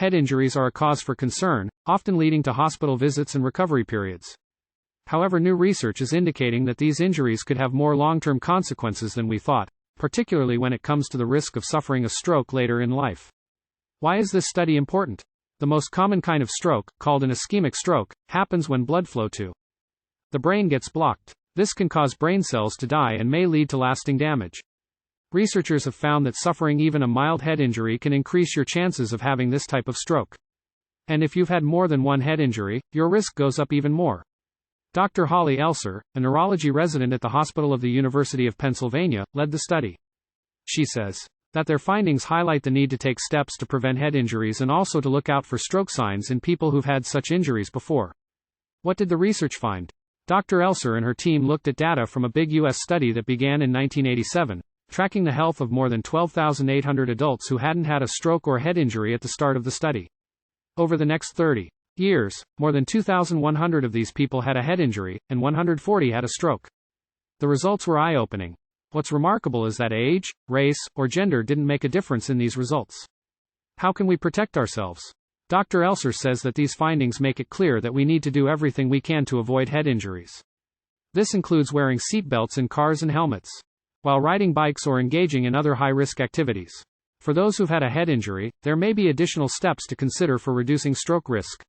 Head injuries are a cause for concern, often leading to hospital visits and recovery periods. However, new research is indicating that these injuries could have more long-term consequences than we thought, particularly when it comes to the risk of suffering a stroke later in life. Why is this study important? The most common kind of stroke, called an ischemic stroke, happens when blood flow to the brain gets blocked. This can cause brain cells to die and may lead to lasting damage. Researchers have found that suffering even a mild head injury can increase your chances of having this type of stroke. And if you've had more than one head injury, your risk goes up even more. Dr. Holly Elser, a neurology resident at the Hospital of the University of Pennsylvania, led the study. She says that their findings highlight the need to take steps to prevent head injuries and also to look out for stroke signs in people who've had such injuries before. What did the research find? Dr. Elser and her team looked at data from a big U.S. study that began in 1987, tracking the health of more than 12,800 adults who hadn't had a stroke or head injury at the start of the study. Over the next 30 years, more than 2,100 of these people had a head injury, and 140 had a stroke. The results were eye-opening. What's remarkable is that age, race, or gender didn't make a difference in these results. How can we protect ourselves? Dr. Elser says that these findings make it clear that we need to do everything we can to avoid head injuries. This includes wearing seatbelts in cars and helmets while riding bikes or engaging in other high-risk activities. For those who've had a head injury, there may be additional steps to consider for reducing stroke risk.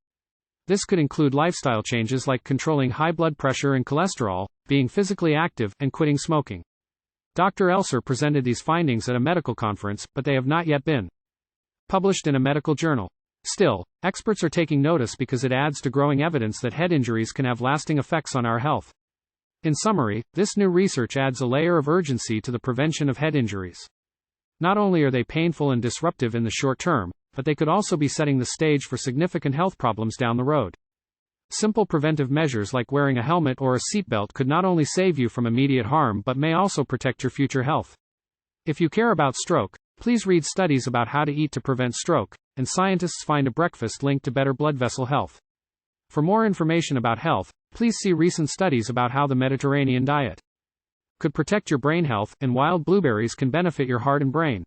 This could include lifestyle changes like controlling high blood pressure and cholesterol, being physically active, and quitting smoking. Dr. Elser presented these findings at a medical conference, but they have not yet been published in a medical journal. Still, experts are taking notice because it adds to growing evidence that head injuries can have lasting effects on our health. In summary, this new research adds a layer of urgency to the prevention of head injuries. Not only are they painful and disruptive in the short term, but they could also be setting the stage for significant health problems down the road. Simple preventive measures like wearing a helmet or a seatbelt could not only save you from immediate harm but may also protect your future health. If you care about stroke, please read studies about how to eat to prevent stroke, and scientists find a breakfast linked to better blood vessel health. For more information about health, please see recent studies about how the Mediterranean diet could protect your brain health, and wild blueberries can benefit your heart and brain.